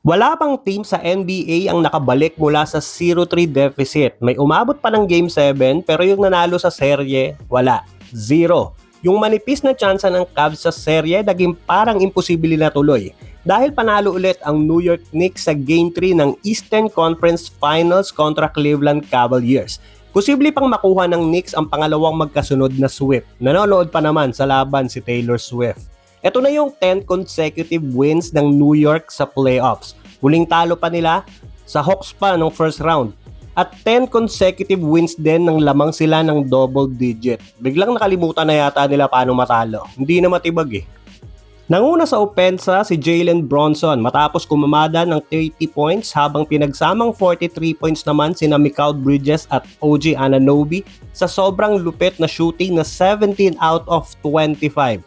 Wala pang team sa NBA ang nakabalik mula sa 0-3 deficit. May umabot pa ng Game 7 pero yung nanalo sa serye, wala. 0. Yung manipis na tsansa ng Cavs sa serye naging parang imposible na tuloy. Dahil panalo ulit ang New York Knicks sa Game 3 ng Eastern Conference Finals kontra Cleveland Cavaliers. Posible pang makuha ng Knicks ang pangalawang magkasunod na sweep. Nanonood pa naman sa laban si Taylor Swift. Ito na yung 10 consecutive wins ng New York sa playoffs. Huling talo pa nila sa Hawks pa ng first round. At 10 consecutive wins din nang lamang sila ng double digit. Biglang nakalimutan na yata nila paano matalo. Hindi na matibag eh. Nanguna sa opensa si Jalen Bronson matapos kumamada ng 30 points habang pinagsamang 43 points naman sina Mikal Bridges at OG Anunoby sa sobrang lupit na shooting na 17 out of 25.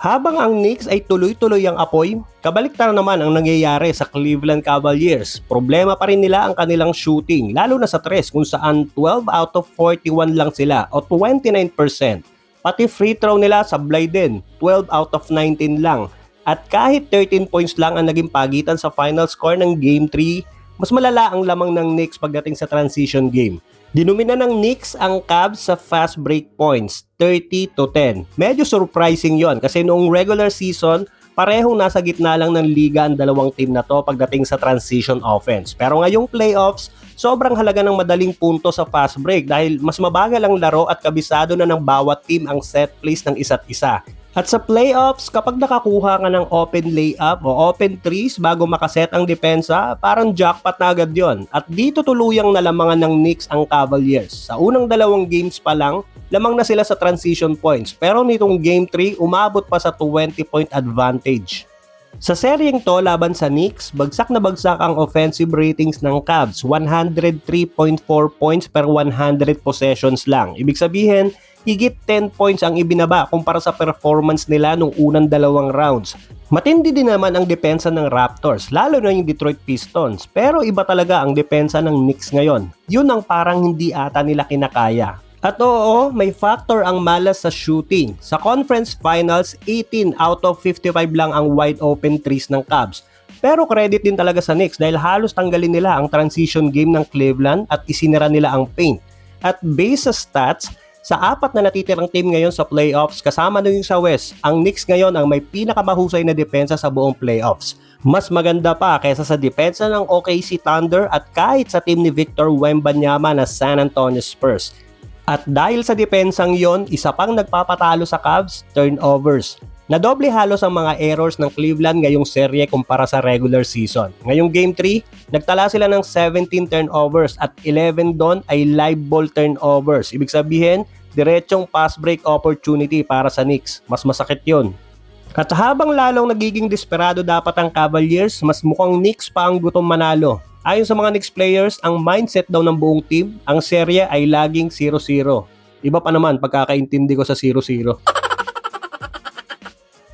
Habang ang Knicks ay tuloy-tuloy ang apoy, kabaliktaran naman ang nangyayari sa Cleveland Cavaliers. Problema pa rin nila ang kanilang shooting, lalo na sa 3 kung saan 12 out of 41 lang sila o 29%. Pati free throw nila sablay din, 12 out of 19 lang. At kahit 13 points lang ang naging pagitan sa final score ng Game 3, mas malala ang lamang ng Knicks pagdating sa transition game. Dinumina ng Knicks ang Cavs sa fast break points, 30-10. Medyo surprising yon kasi noong regular season, parehong nasa gitna lang ng liga ang dalawang team na to pagdating sa transition offense. Pero ngayong playoffs, sobrang halaga ng madaling punto sa fast break dahil mas mabagal ang laro at kabisado na ng bawat team ang set plays ng isa't isa. At sa playoffs, kapag nakakuha ka ng open layup o open threes bago makaset ang depensa, parang jackpot na agad yon. At dito tuluyang nalamangan ng Knicks ang Cavaliers. Sa unang dalawang games pa lang, lamang na sila sa transition points. Pero nitong Game 3, umabot pa sa 20-point advantage. Sa seryeng to laban sa Knicks, bagsak na bagsak ang offensive ratings ng Cavs, 103.4 points per 100 possessions lang. Ibig sabihin, higit 10 points ang ibinaba kumpara sa performance nila nung unang dalawang rounds. Matindi din naman ang depensa ng Raptors, lalo na yung Detroit Pistons. Pero iba talaga ang depensa ng Knicks ngayon. Yun ang parang hindi ata nila kinakaya. At oo, may factor ang malas sa shooting. Sa conference finals, 18 out of 55 lang ang wide open threes ng Cavs. Pero credit din talaga sa Knicks dahil halos tanggalin nila ang transition game ng Cleveland at isinira nila ang paint. At base sa stats, sa 4 na natitirang team ngayon sa playoffs, kasama na yung sa West, ang Knicks ngayon ang may pinakamahusay na depensa sa buong playoffs. Mas maganda pa kaysa sa depensa ng OKC Thunder at kahit sa team ni Victor Wembanyama na San Antonio Spurs. At dahil sa depensang yon, isa pang nagpapatalo sa Cavs, turnovers. Nadoble halos ang mga errors ng Cleveland ngayong serye kumpara sa regular season. Ngayong Game 3, nagtala sila ng 17 turnovers at 11 doon ay live ball turnovers. Ibig sabihin, diretsong pass break opportunity para sa Knicks. Mas masakit yon. At habang lalong nagiging desperado dapat ang Cavaliers, mas mukhang Knicks pa ang gutom manalo. Ayon sa mga Knicks players, ang mindset daw ng buong team, ang serye ay laging 0-0. Iba pa naman pagkakaintindi ko sa 0-0.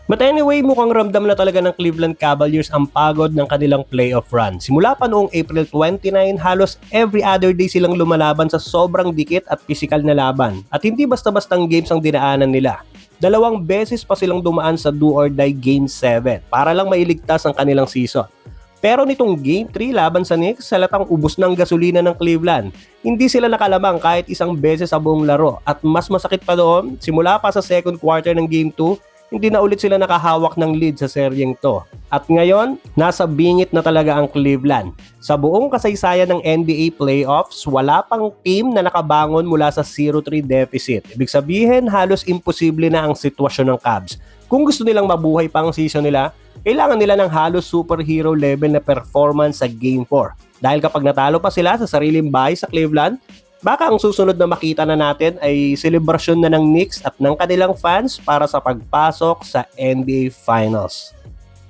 But anyway, mukhang ramdam na talaga ng Cleveland Cavaliers ang pagod ng kanilang playoff run. Simula pa noong April 29, halos every other day silang lumalaban sa sobrang dikit at physical na laban. At hindi basta-bastang games ang dinaanan nila. 2 beses pa silang dumaan sa do or die Game 7 para lang mailigtas ang kanilang season. Pero nitong Game 3 laban sa Knicks, salatang ubos ng gasolina ng Cleveland. Hindi sila nakalamang kahit isang beses sa buong laro. At mas masakit pa doon, simula pa sa second quarter ng Game 2, hindi na ulit sila nakahawak ng lead sa seryeng to. At ngayon, nasa bingit na talaga ang Cleveland. Sa buong kasaysayan ng NBA playoffs, wala pang team na nakabangon mula sa 0-3 deficit. Ibig sabihin, halos imposible na ang sitwasyon ng Cavs. Kung gusto nilang mabuhay pa ang season nila, kailangan nila ng halos superhero level na performance sa Game 4. Dahil kapag natalo pa sila sa sariling bahay sa Cleveland, baka ang susunod na makita na natin ay selebrasyon na ng Knicks at ng kanilang fans para sa pagpasok sa NBA Finals.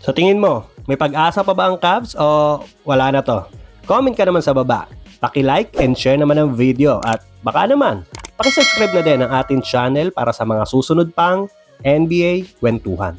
So tingin mo, may pag-asa pa ba ang Cavs o wala na to? Comment ka naman sa baba. Paki-like and share naman ang video at baka naman, paki-subscribe na din ang ating channel para sa mga susunod pang NBA Kwentuhan.